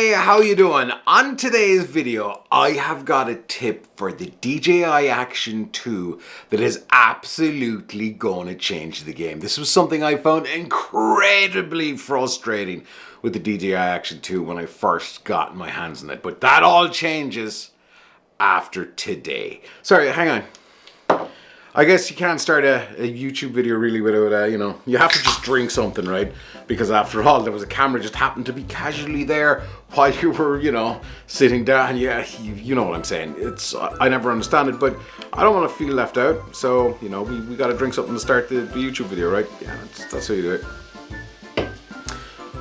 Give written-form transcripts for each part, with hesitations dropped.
Hey, how you doing? On today's video, I have got a tip for the DJI Action 2 that is absolutely going to change the game. This was something I found incredibly frustrating with the DJI Action 2 when I first got my hands on it, but that all changes after today. Sorry, hang on. I guess you can't start a YouTube video really without, you have to just drink something, right? Because after all, there was a camera just happened to be casually there while you were, sitting down. Yeah, you know what I'm saying. I never understand it, but I don't want to feel left out. So, we got to drink something to start the YouTube video, right? Yeah, that's how you do it.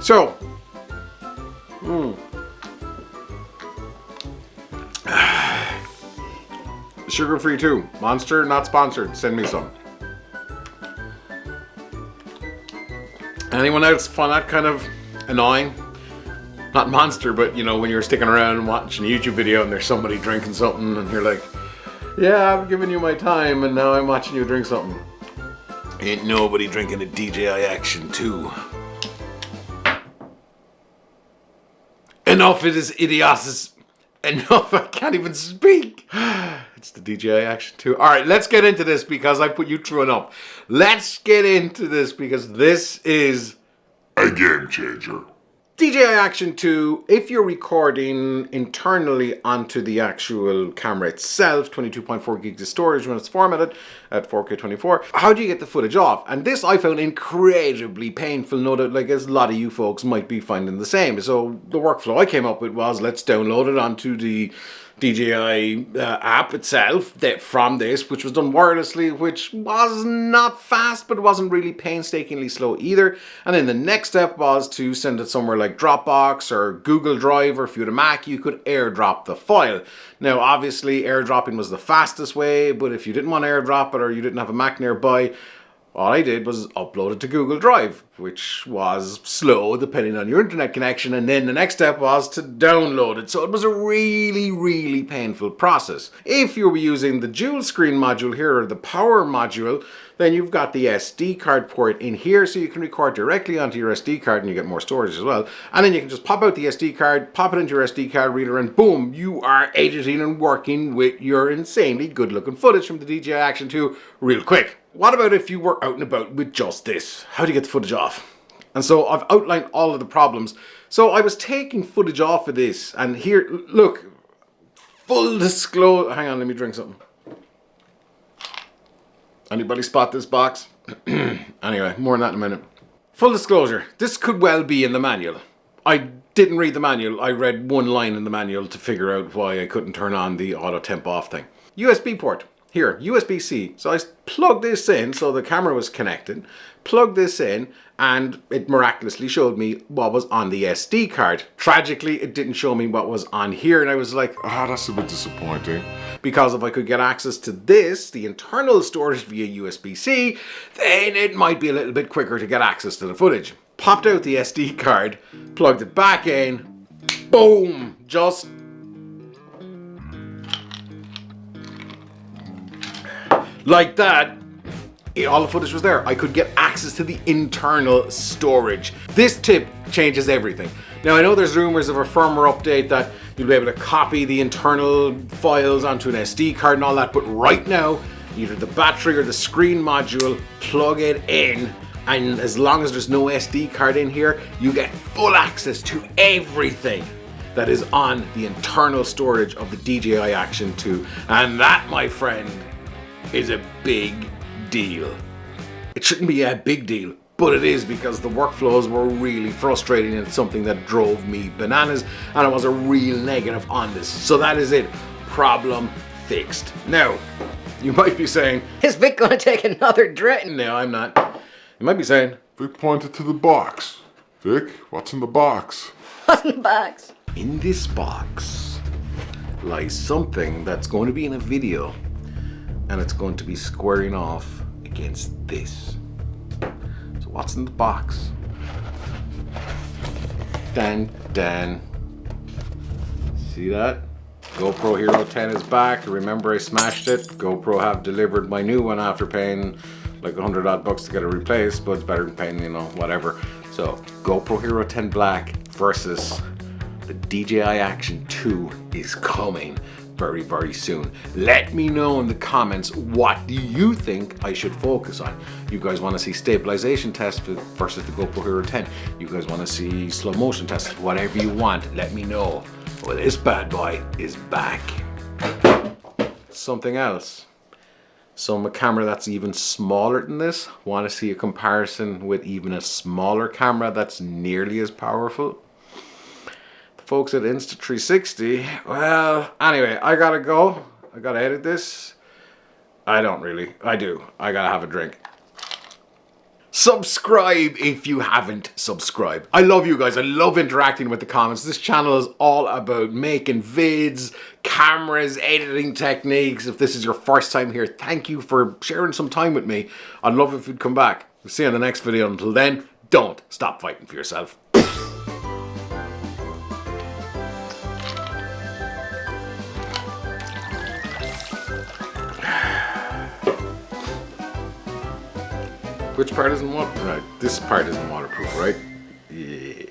So, sugar-free too. Monster, not sponsored. Send me some. Anyone else find that kind of annoying? Not Monster, but when you're sticking around and watching a YouTube video and there's somebody drinking something and you're like, yeah, I've given you my time and now I'm watching you drink something. Ain't nobody drinking a DJI Action 2. Enough of this idiosis. Enough, I can't even speak. It's the DJI Action 2. All right, let's get into this because I put you through enough. Let's get into this because this is a game changer. DJI Action 2, if you're recording internally onto the actual camera itself, 22.4 gigs of storage when it's formatted at 4K 24, how do you get the footage off? And this I found incredibly painful, no doubt, like as a lot of you folks might be finding the same. So the workflow I came up with was, let's download it onto the DJI app itself from this, which was done wirelessly, which was not fast, but it wasn't really painstakingly slow either. And then the next step was to send it somewhere like Dropbox or Google Drive, or if you had a Mac, you could airdrop the file. Now, obviously, airdropping was the fastest way, but if you didn't want to airdrop it or you didn't have a Mac nearby, all I did was upload it to Google Drive, which was slow depending on your internet connection, and then the next step was to download it. So it was a really, really painful process. If you were using the dual screen module here, or the power module, then you've got the SD card port in here, so you can record directly onto your SD card and you get more storage as well. And then you can just pop out the SD card, pop it into your SD card reader, and boom, you are editing and working with your insanely good looking footage from the DJI Action 2 real quick. What about if you were out and about with just this? How do you get the footage off? And so I've outlined all of the problems. So I was taking footage off of this, and here, look, full disclosure. Hang on, let me drink something. Anybody spot this box? Anyway, more on that in a minute. Full disclosure, this could well be in the manual. I didn't read the manual. I read one line in the manual to figure out why I couldn't turn on the auto temp off thing. USB port. Here, USB-C. So I plugged this in, so the camera was connected, plugged this in, and it miraculously showed me what was on the SD card. Tragically, it didn't show me what was on here, and I was like, that's a bit disappointing. Because if I could get access to this, the internal storage via USB-C, then it might be a little bit quicker to get access to the footage. Popped out the SD card, plugged it back in, boom, just like that, all the footage was there. I could get access to the internal storage. This tip changes everything. Now, I know there's rumors of a firmware update that you'll be able to copy the internal files onto an SD card and all that, but right now, either the battery or the screen module, plug it in, and as long as there's no SD card in here, you get full access to everything that is on the internal storage of the DJI Action 2. And that, my friend, is a big deal. It shouldn't be a big deal, but it is, because the workflows were really frustrating and it's something that drove me bananas, and I was a real negative on this. So that is it. Problem fixed. Now, you might be saying, is Vic gonna take another drink? No, I'm not. You might be saying, Vic pointed to the box. Vic, what's in the box? What's in the box? In this box lies something that's going to be in a video, and it's going to be squaring off against this. So what's in the box? Dan. See that? GoPro Hero 10 is back. Remember I smashed it. GoPro have delivered my new one after paying like $100 odd to get it replaced, but it's better than paying, whatever. So GoPro Hero 10 Black versus the DJI Action 2 is coming very, very soon. Let me know in the comments, what do you think I should focus on? You guys want to see stabilization tests versus the GoPro Hero 10? You guys want to see slow motion tests? Whatever you want, let me know. Well, this bad boy is back. Something else. So a camera that's even smaller than this. Want to see a comparison with even a smaller camera that's nearly as powerful? The folks at Insta360, well, anyway, I gotta go. I gotta edit this. I don't really. I do. I gotta have a drink. Subscribe if you haven't subscribed. I love you guys. I love interacting with the comments. This channel is all about making vids, cameras, editing techniques. If this is your first time here, thank you for sharing some time with me. I'd love if you'd come back. We'll see you in the next video. Until then, don't stop fighting for yourself. Which part isn't waterproof? Right, this part isn't waterproof, right? Yeah.